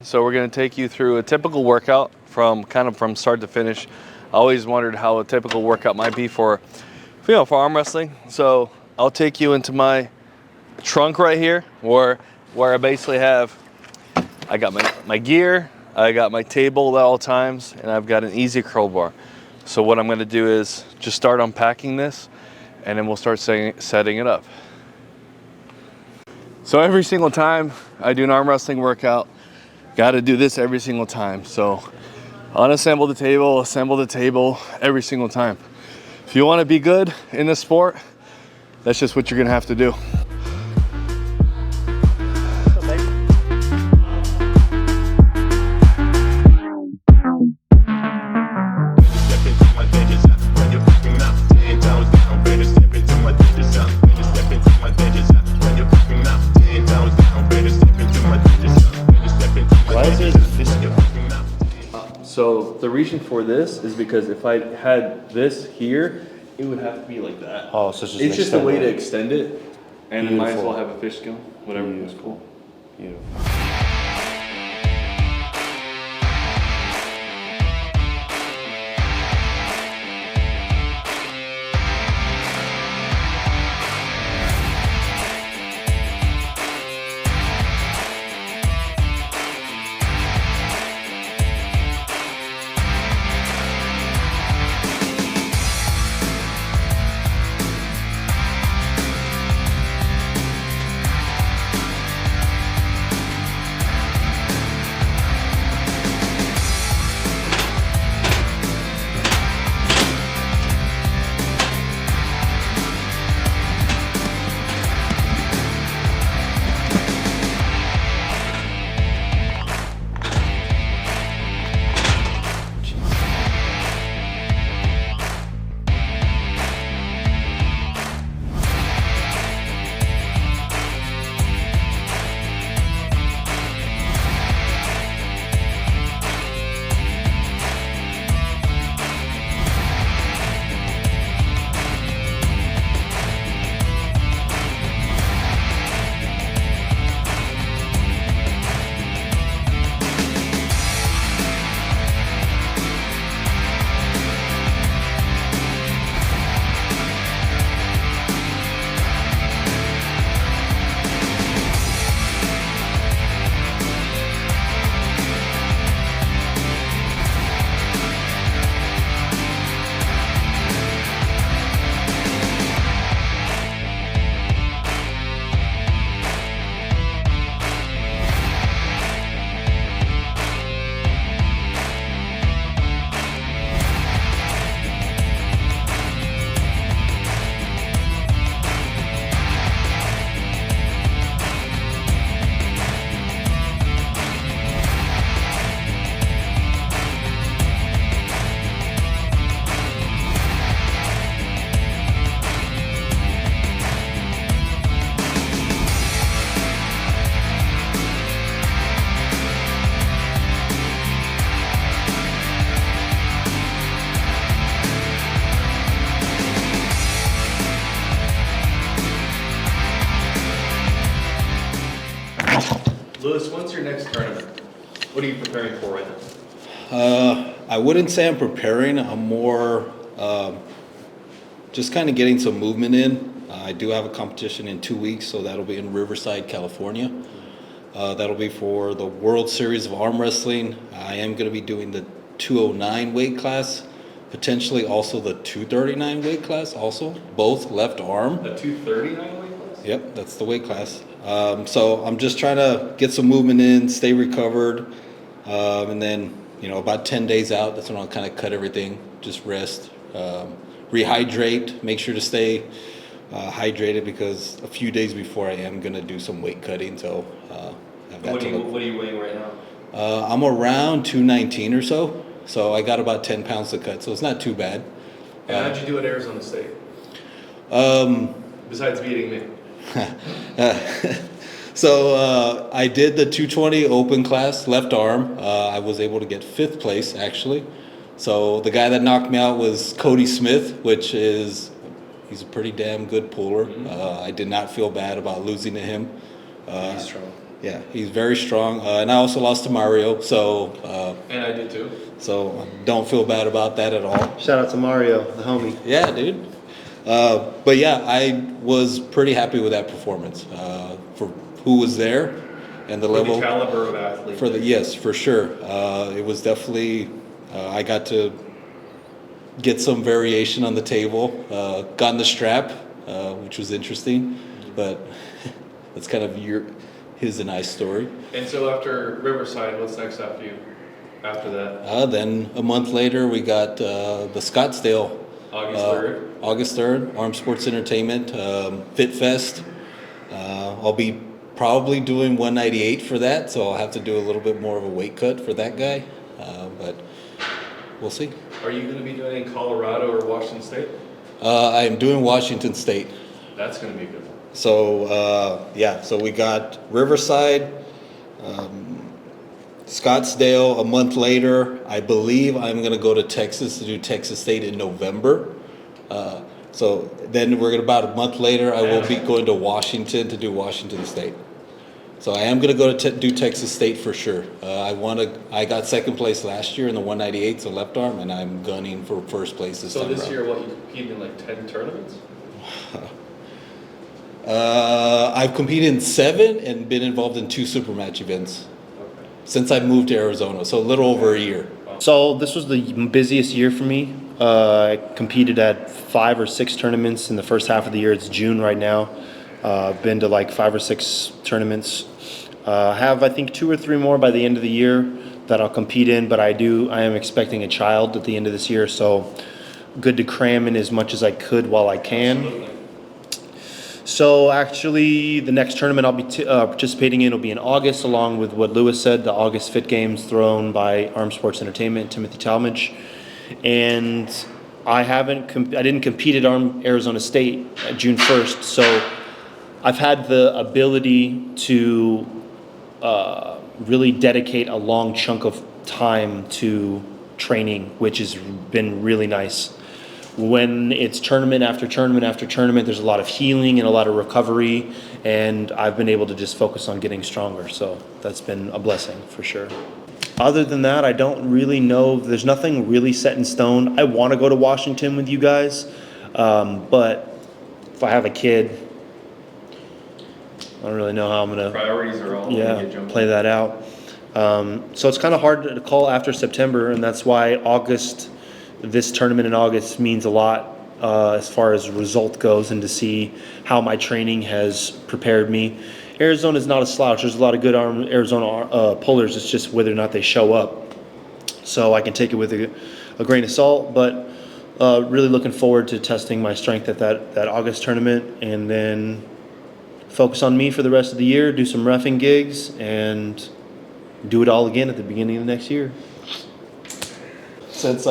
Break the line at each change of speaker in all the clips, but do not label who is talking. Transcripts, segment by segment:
So we're going to take you through a typical workout from start to finish. I always wondered how a typical workout might be for arm wrestling. So I'll take you into my trunk right here where I basically I got my gear, I got my table at all times, and I've got an easy curl bar. So what I'm going to do is just start unpacking this, and then we'll start setting it up. So every single time I do an arm wrestling workout, got to do this every single time. So unassemble the table, assemble the table every single time. If you want to be good in this sport, that's just what you're going to have to do. So the reason for this is because if I had this here, it would have to be like that.
Oh, so
it's just a way to extend it, and it might as well have a fish skin, whatever is cool.
Beautiful.
Lewis, when's your next tournament? What are you preparing for right now?
I wouldn't say I'm preparing. I'm more just kind of getting some movement in. I do have a competition in 2 weeks, so that'll be in Riverside, California. That'll be for the World Series of Arm Wrestling. I am going to be doing the 209 weight class, potentially also the 239 weight class, also both left arm.
The 239 weight class?
Yep, that's the weight class. So I'm just trying to get some movement in, stay recovered, and then about 10 days out, that's when I'll kind of cut everything, just rest, rehydrate, make sure to stay hydrated, because a few days before I am going to do some weight cutting. So
what are you weighing right now?
I'm around 219 or so. So I got about 10 pounds to cut, so it's not too bad.
And how'd you do at Arizona State? Besides beating me.
So I did the 220 open class, left arm. I was able to get 5th place, actually. So the guy that knocked me out was Cody Smith, he's a pretty damn good puller. I did not feel bad about losing to him.
He's strong.
Yeah, he's very strong. And I also lost to Mario, so
And I did too.
so don't feel bad about that at all.
Shout out to Mario, the homie.
Yeah, dude. But yeah, I was pretty happy with that performance for who was there and the level.
The caliber of athlete.
Yes, for sure. It was definitely. I got to get some variation on the table. Got in the strap, which was interesting, but that's kind of his and I's story.
And so after Riverside, what's next after you? After that?
Then a month later, we got the Scottsdale.
August 3rd.
August 3rd, Armed Sports Entertainment, Fit Fest. I'll be probably doing 198 for that, so I'll have to do a little bit more of a weight cut for that guy. But we'll see.
Are you going to be doing it in Colorado or Washington State?
I am doing Washington State.
That's going to be a good one.
So, so we got Riverside, Scottsdale a month later. I believe I'm going to go to Texas to do Texas State in November. So then about a month later, I will be going to Washington to do Washington State. So I am going to go to do Texas State for sure. I got second place last year in the 198, so left arm, and I'm gunning for first place this time around. So this
year, what, you competed in like 10 tournaments?
I've competed in 7 and been involved in 2 super match events since I moved to Arizona, so a little over a year.
So this was the busiest year for me. I competed at 5 or 6 tournaments in the first half of the year. It's June right now. I've been to like 5 or 6 tournaments. I have, I think, 2 or 3 more by the end of the year that I'll compete in, but I am expecting a child at the end of this year, so good to cram in as much as I could while I can.
Absolutely.
So actually, the next tournament I'll be participating in will be in August, along with what Lewis said, the August Fit Games thrown by Armed Sports Entertainment, Timothy Talmadge. And I didn't compete at Arizona State at June 1st, so I've had the ability to really dedicate a long chunk of time to training, which has been really nice. When it's tournament after tournament after tournament, there's a lot of healing and a lot of recovery, and I've been able to just focus on getting stronger. So that's been a blessing for sure. Other than that, I don't really know. There's nothing really set in stone. I want to go to Washington with you guys, but if I have a kid, I don't really know how I'm going to
Priorities are all
play that out. So it's kind of hard to call after September, and that's why this tournament in August means a lot as far as result goes, and to see how my training has prepared me. Arizona is not a slouch. There's a lot of good Arizona pullers. It's just whether or not they show up. So I can take it with a grain of salt, but really looking forward to testing my strength at that August tournament, and then focus on me for the rest of the year, do some reffing gigs, and do it all again at the beginning of the next year.
Since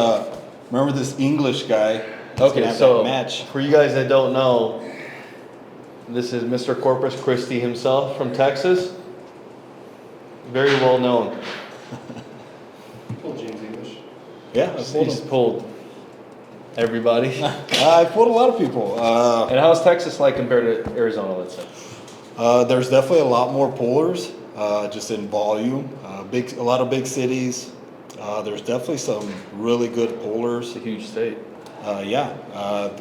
remember this English guy?
Okay, so
match.
For you guys that don't know, this is Mr. Corpus Christi himself from Texas. Very well known.
Pulled James English.
Yeah,
He's pulled everybody.
I pulled a lot of people.
And how's Texas like compared to Arizona, let's say?
There's definitely a lot more pullers, just in volume. A lot of big cities. There's definitely some really good pullers.
It's a huge state.
They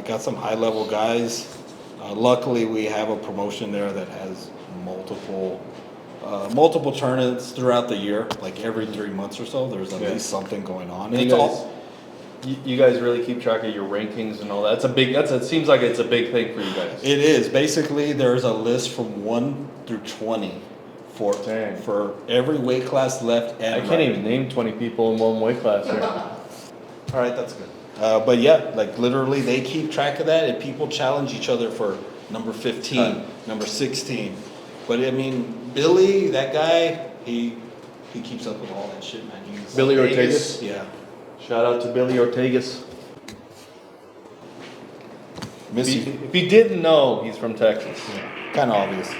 got some high-level guys. Luckily, we have a promotion there that has multiple tournaments throughout the year. Like every 3 months or so, there's at least something going on.
You guys really keep track of your rankings and all that. It seems like it's a big thing for you guys.
It is. Basically, there's a list from 1 through 20 for every weight class left. And
I can't even name 20 people in one weight class here.
All right, that's good. But yeah, like literally they keep track of that, and people challenge each other for number 15, number 16. But I mean, Billy, that guy, he keeps up with all that shit, man.
Billy Ortegas?
Yeah.
Shout out to Billy Ortegas.
Miss you.
If you didn't know, he's from Texas.
Yeah. Kind of obvious.